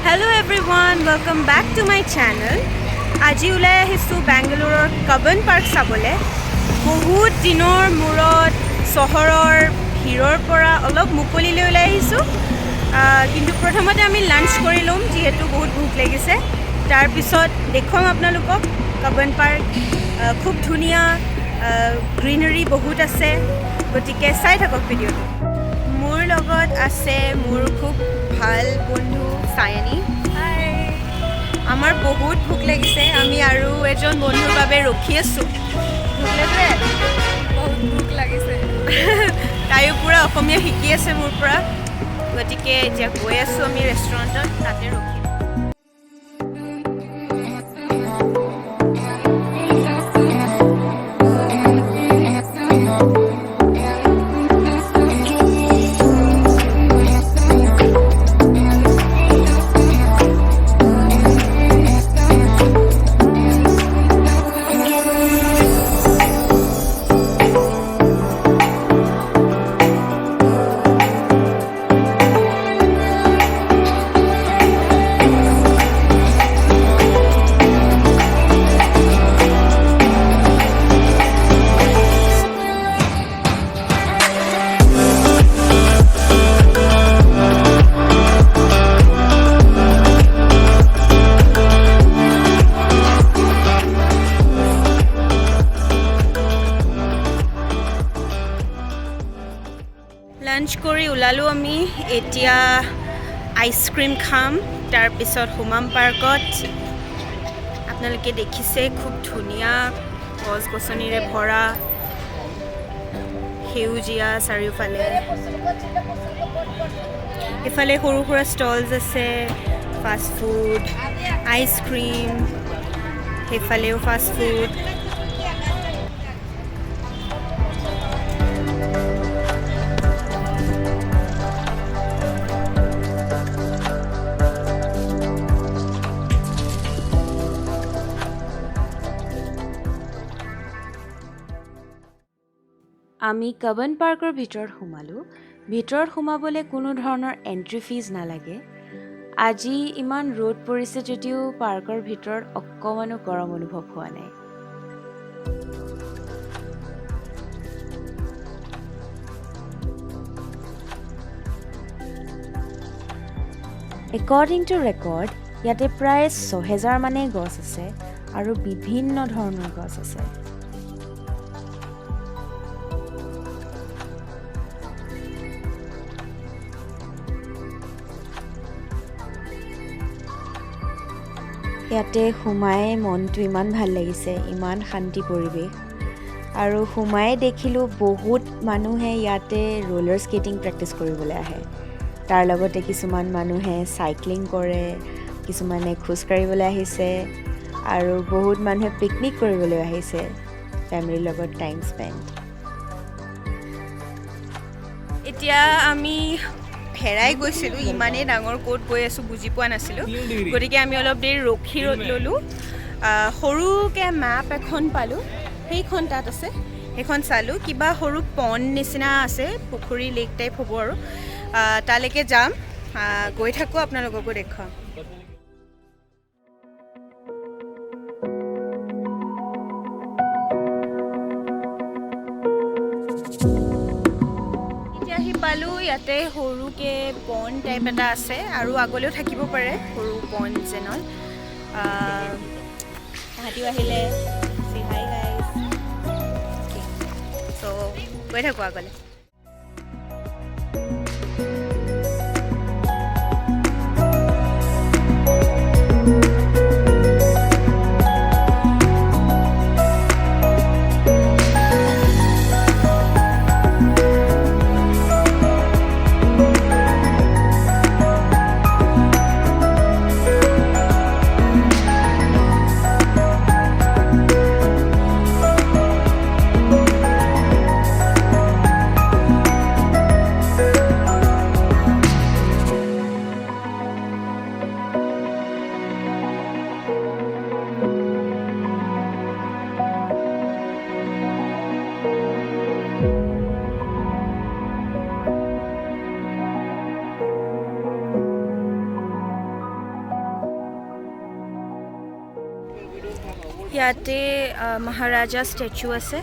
Hello everyone, welcome back to my channel. আজি ওলাই আহিছোঁ বেংগালুৰুৰ Cubbon Park চাবলৈ। বহুত দিনৰ মূৰত চহৰৰ ভিৰৰ পৰা অলপ মুকলিলৈ ওলাই আহিছোঁ। কিন্তু প্ৰথমতে আমি লাঞ্চ কৰি ল'ম যিহেতু বহুত ভোক লাগিছে। তাৰপিছত দেখুৱাম আপোনালোকক Cubbon Park খুব ধুনীয়া, গ্ৰীনেৰী বহুত আছে, গতিকে চাই থাকক ভিডিঅ'টো। মোৰ লগত আছে মোৰ খুব ভাল বন্ধু সায়নী। আমাৰ বহুত ভোক লাগিছে, আমি আৰু এজন বন্ধুৰ বাবে ৰখি আছোঁ। বহুত ভোক লাগিছে। তাইও পূৰা অসমীয়া শিকি আছে মোৰ পৰা, গতিকে এতিয়া গৈ আছোঁ আমি ৰেষ্টুৰেণ্টত, তাতে ৰখিম। লাঞ্চ কৰি ওলালোঁ আমি, এতিয়া আইচক্ৰীম খাম, তাৰপিছত সোমাম পাৰ্কত। আপোনালোকে দেখিছে খুব ধুনীয়া গছ গছনিৰে ভৰা, সেউজীয়া চাৰিওফালে। ইফালে সৰু সুৰা ষ্টলছ আছে, ফাষ্ট ফুড, আইচক্ৰীম, সেইফালেও ফাষ্ট ফুড। আমি Cubbon পাৰ্কৰ ভিতৰত সোমালোঁ। ভিতৰত সোমাবলৈ কোনো ধৰণৰ এণ্ট্ৰি ফিজ নালাগে। আজি ইমান ৰ'দ পৰিছে যদিও পাৰ্কৰ ভিতৰত অকণমানো গৰম অনুভৱ হোৱা নাই। একৰ্ডিং টু ৰেকৰ্ড ইয়াতে প্ৰায় ৬,০০০ মানেই গছ আছে আৰু বিভিন্ন ধৰণৰ গছ আছে। ইয়াতে সোমাই মনটো ইমান ভাল লাগিছে, ইমান শান্তি পৰিৱেশ। আৰু সোমাই দেখিলোঁ বহুত মানুহে ইয়াতে ৰোলাৰ স্কেটিং প্ৰেক্টিছ কৰিবলৈ আহে। তাৰ লগতে কিছুমান মানুহে চাইক্লিং কৰে, কিছুমানে খোজকাঢ়িবলৈ আহিছে, আৰু বহুত মানুহে পিকনিক কৰিবলৈ আহিছে, ফেমিলিৰ লগত টাইম স্পেণ্ড। এতিয়া আমি হেৰাই গৈছিলোঁ, ইমানেই ডাঙৰ ক'ত গৈ আছোঁ বুজি পোৱা নাছিলোঁ, গতিকে আমি অলপ দেৰি ৰখি ল'লোঁ। সৰুকৈ মেপ এখন পালোঁ, সেইখন তাত আছে, সেইখন চালোঁ। কিবা সৰু পণ্ড নিচিনা আছে, পুখুৰী লেক টাইপ হ'ব আৰু। তালৈকে যাম, গৈ থাকোঁ, আপোনালোককো দেখুৱাম। আহি পালোঁ, ইয়াতে সৰুকৈ পণ্ড টাইপ এটা আছে, আৰু আগলৈও থাকিব পাৰে সৰু পণ্ড যেনৰ। তাহাঁতিও আহিলে, চি হাই গাইজ। চ' গৈ থাকোঁ আগলৈ। ইয়াতে মহাৰাজা ষ্টেচু আছে।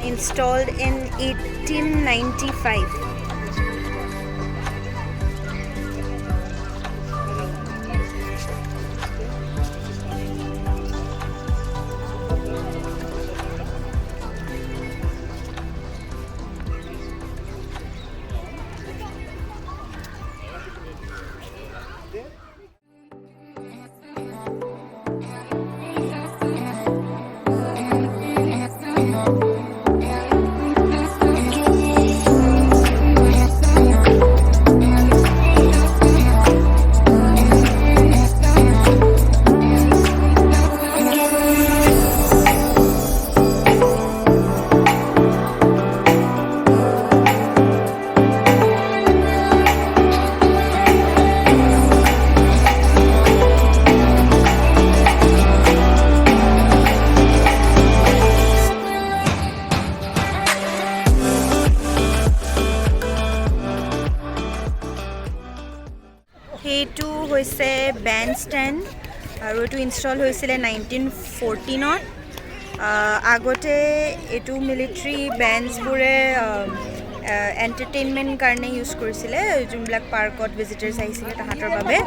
Installed in 1895. এইটো হৈছে বেণ্ড ষ্টেণ্ড আৰু এইটো ইনষ্টল হৈছিলে 1914ত। আগতে এইটো মিলিটাৰী বেণ্ডছবোৰে এণ্টাৰটেইনমেণ্ট কাৰণে ইউজ কৰিছিলে, যোনবিলাক পাৰ্কত ভিজিটাৰ্ছ আহিছিলে তাহাঁতৰ বাবে।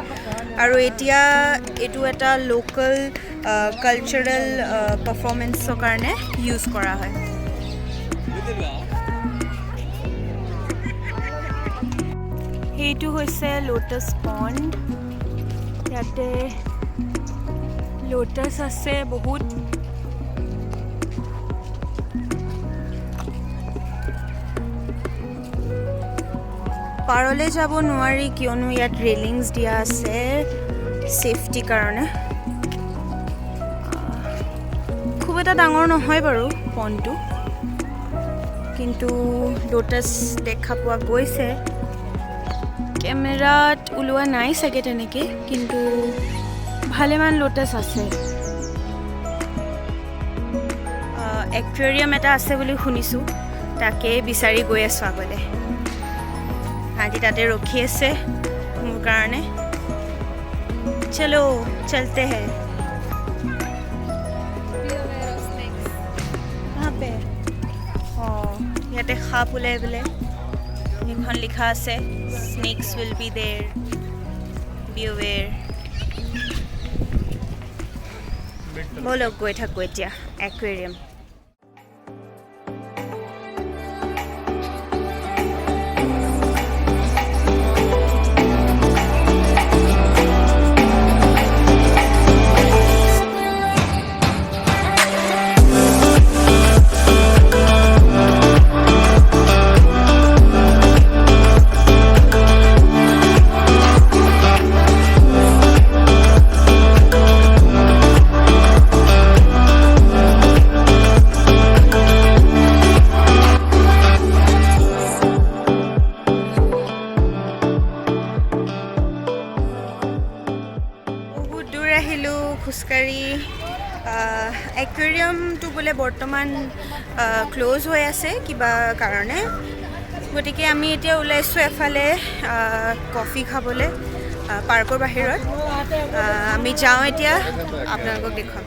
আৰু এতিয়া এইটো এটা লোকেল কালচাৰেল পাৰফৰ্মেঞ্চৰ কাৰণে ইউজ কৰা হয়। এইটো হৈছে লোটাছ পণ্ড। ইয়াতে লোটাছ আছে বহুত। পাৰলৈ যাব নোৱাৰি কিয়নো ইয়াত ৰেলিংছ দিয়া আছে ছেফটিৰ কাৰণে। খুব এটা ডাঙৰ নহয় বাৰু পণ্ডটো, কিন্তু লোটাছ দেখা পোৱা গৈছে। কেমেৰাত ওলোৱা নাই চাগে তেনেকৈ, কিন্তু ভালেমান লোটাছ আছে। একুৱেৰিয়াম এটা আছে বুলি শুনিছোঁ, তাকে বিচাৰি গৈ আছোঁ আগলৈ। আজি তাতে ৰখি আছে মোৰ কাৰণে। চলো চলতে হে। অঁ, ইয়াতে সাপ ওলাই বোলে, এখন লিখা আছে স্নেকস উইল বি দেৰ, বিৱেৰ। ব'লক গৈ থাকোঁ এতিয়া একুৱেৰিয়াম। খোজকাঢ়ি। একুৱেৰিয়ামটো বোলে বৰ্তমান ক্ল'জ হৈ আছে কিবা কাৰণে, গতিকে আমি এতিয়া ওলাইছোঁ এফালে কফি খাবলৈ পাৰ্কৰ বাহিৰত। আমি যাওঁ এতিয়া, আপোনালোকক দেখুৱাম।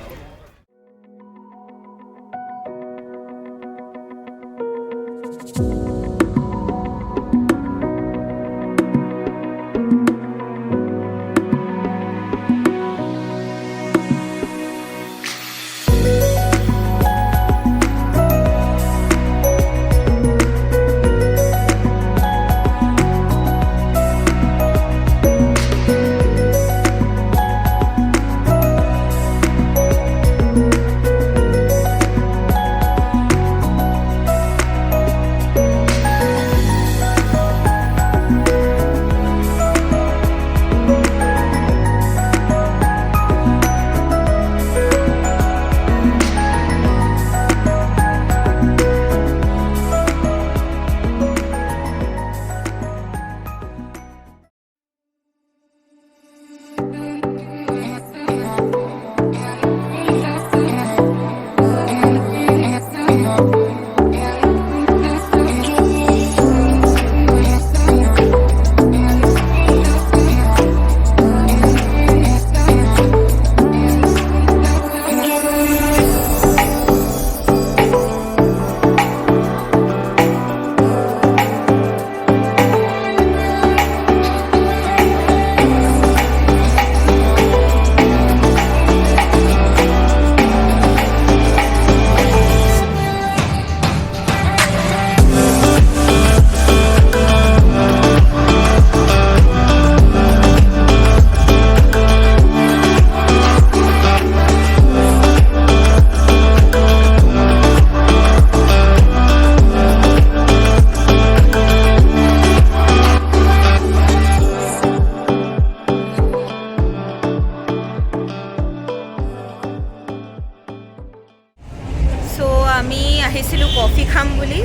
আমি আহিছিলোঁ কফি খাম বুলি,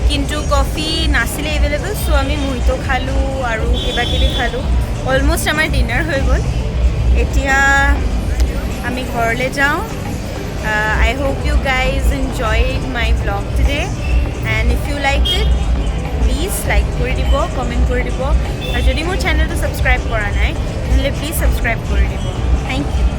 কিন্তু কফি নাছিলে এভেইলেবল, চ' আমি মহিটো খালোঁ আৰু কিবাকিবি খালোঁ। অলমষ্ট আমাৰ ডিনাৰ হৈ গ'ল। এতিয়া আমি ঘৰলৈ যাওঁ। I hope you guys enjoyed my vlog today, and if you liked it, please like কৰি দিব, কমেণ্ট কৰি দিব, আৰু যদি মোৰ চেনেলটো ছাবস্ক্ৰাইব কৰা নাই তেনেহ'লে প্লিজ ছাবস্ক্ৰাইব কৰি দিব। Thank U.